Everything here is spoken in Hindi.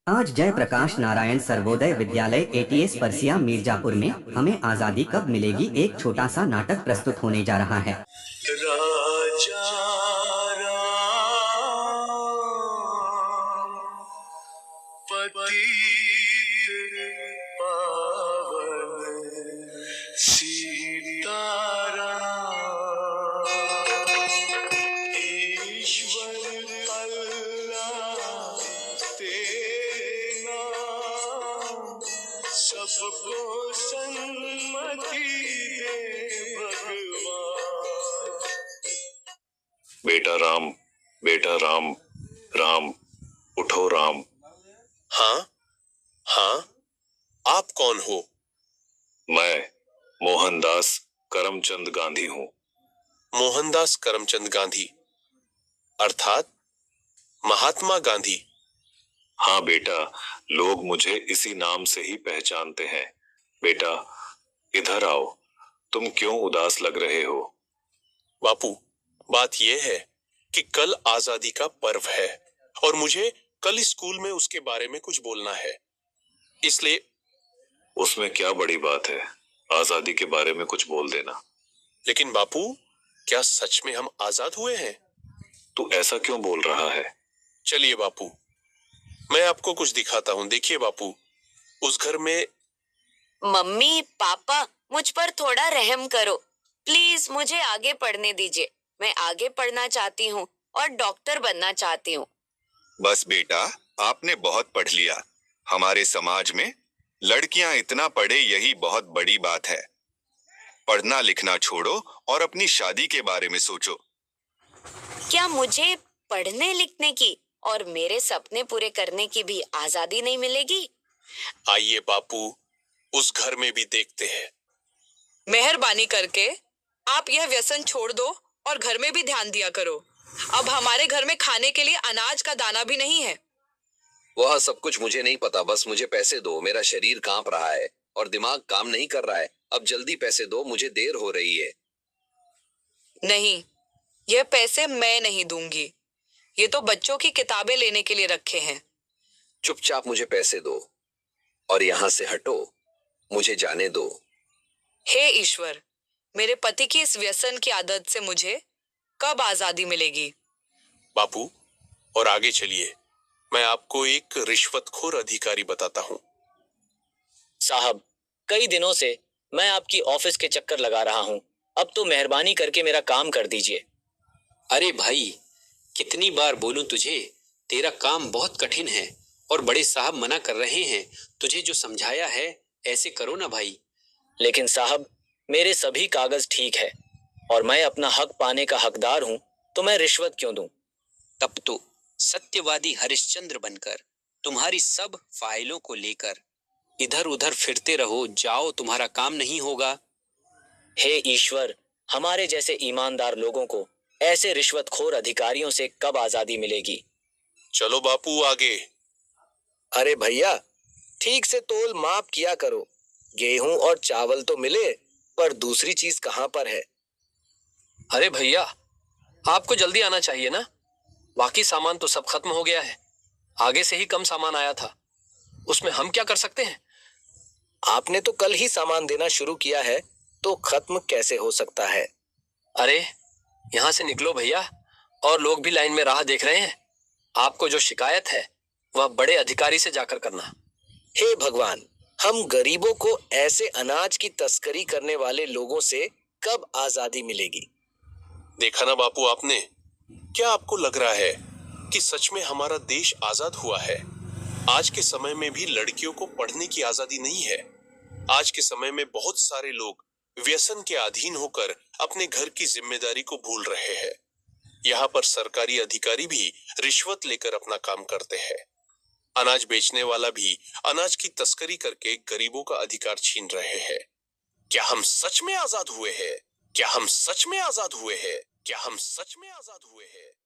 आज जयप्रकाश नारायण सर्वोदय विद्यालय एटीएस परसिया मिर्जापुर में हमें आजादी कब मिलेगी एक छोटा सा नाटक प्रस्तुत होने जा रहा है। राजा राम पतित पावन सीताराम ईश्वर अल्लाह तेरे नाम सबको सन्मति दे भगवान। बेटा राम, राम, उठो राम। हाँ हाँ, आप कौन हो? मैं मोहनदास करमचंद गांधी हूँ। मोहनदास करमचंद गांधी अर्थात महात्मा गांधी? हाँ बेटा, लोग मुझे इसी नाम से ही पहचानते हैं। बेटा इधर आओ, तुम क्यों उदास लग रहे हो? बापू, बात यह है कि कल आजादी का पर्व है और मुझे कल स्कूल में उसके बारे में कुछ बोलना है, इसलिए। उसमें क्या बड़ी बात है, आजादी के बारे में कुछ बोल देना। लेकिन बापू, क्या सच में हम आजाद हुए हैं? तू ऐसा क्यों बोल रहा है? चलिए बापू, मैं आपको कुछ दिखाता हूँ। देखिए बापू, उस घर में। मम्मी पापा, मुझ पर थोड़ा रहम करो प्लीज, मुझे आगे पढ़ने दीजिए। मैं आगे पढ़ना चाहती हूँ और डॉक्टर बनना चाहती हूँ। बस बेटा, आपने बहुत पढ़ लिया। हमारे समाज में लड़कियां इतना पढ़े यही बहुत बड़ी बात है। पढ़ना लिखना छोड़ो और अपनी शादी के बारे में सोचो। क्या मुझे पढ़ने लिखने की और मेरे सपने पूरे करने की भी आजादी नहीं मिलेगी? आइए बापू, उस घर में भी देखते हैं। मेहरबानी करके आप यह व्यसन छोड़ दो और घर में भी ध्यान दिया करो। अब हमारे घर में खाने के लिए अनाज का दाना भी नहीं है। वह सब कुछ मुझे नहीं पता, बस मुझे पैसे दो। मेरा शरीर कांप रहा है और दिमाग काम नहीं कर रहा है। अब जल्दी पैसे दो, मुझे देर हो रही है। नहीं, यह पैसे मैं नहीं दूंगी। ये तो बच्चों की किताबें लेने के लिए रखे हैं। चुपचाप मुझे पैसे दो और यहाँ से हटो, मुझे जाने दो। हे ईश्वर, मेरे पति की इस व्यसन की आदत से मुझे कब आजादी मिलेगी? बापू, और आगे चलिए, मैं आपको एक रिश्वतखोर अधिकारी बताता हूँ। साहब, कई दिनों से मैं आपकी ऑफिस के चक्कर लगा रहा हूँ। अब तो मेहरबानी करके मेरा काम कर दीजिए। अरे भाई, कितनी बार बोलूं तुझे, तेरा काम बहुत कठिन है और बड़े साहब मना कर रहे हैं। तुझे जो समझाया है ऐसे करो ना भाई। लेकिन साहब, मेरे सभी कागज ठीक है और मैं अपना हक पाने का हकदार हूँ, तो मैं रिश्वत क्यों दूं? तब तो सत्यवादी हरिश्चंद्र बनकर तुम्हारी सब फाइलों को लेकर इधर उधर फिरते रहो। जाओ, तुम्हारा काम नहीं होगा। हे ईश्वर, हमारे मारे ईमानदार लोगों को ऐसे रिश्वतखोर अधिकारियों से कब आजादी मिलेगी? चलो बापू आगे। अरे भैया, ठीक से तोल माप किया करो। गेहूं और चावल तो मिले, पर दूसरी चीज कहां पर है? अरे भैया, आपको जल्दी आना चाहिए ना। बाकी सामान तो सब खत्म हो गया है। आगे से ही कम सामान आया था, उसमें हम क्या कर सकते हैं? आपने तो कल ही सामान देना शुरू किया है, तो खत्म कैसे हो सकता है? अरे यहाँ से निकलो भैया, और लोग भी लाइन में राह देख रहे हैं। आपको जो शिकायत है वह बड़े अधिकारी से जाकर करना। हे भगवान, हम गरीबों को ऐसे अनाज की तस्करी करने वाले लोगों से कब आजादी मिलेगी? देखा ना बापू आपने, क्या आपको लग रहा है कि सच में हमारा देश आजाद हुआ है? आज के समय में भी लड़कियों को पढ़ने की आजादी नहीं है। आज के समय में बहुत सारे लोग व्यसन के अधीन होकर अपने घर की जिम्मेदारी को भूल रहे हैं। यहाँ पर सरकारी अधिकारी भी रिश्वत लेकर अपना काम करते हैं। अनाज बेचने वाला भी अनाज की तस्करी करके गरीबों का अधिकार छीन रहे हैं। क्या हम सच में आजाद हुए हैं? क्या हम सच में आजाद हुए हैं? क्या हम सच में आजाद हुए हैं?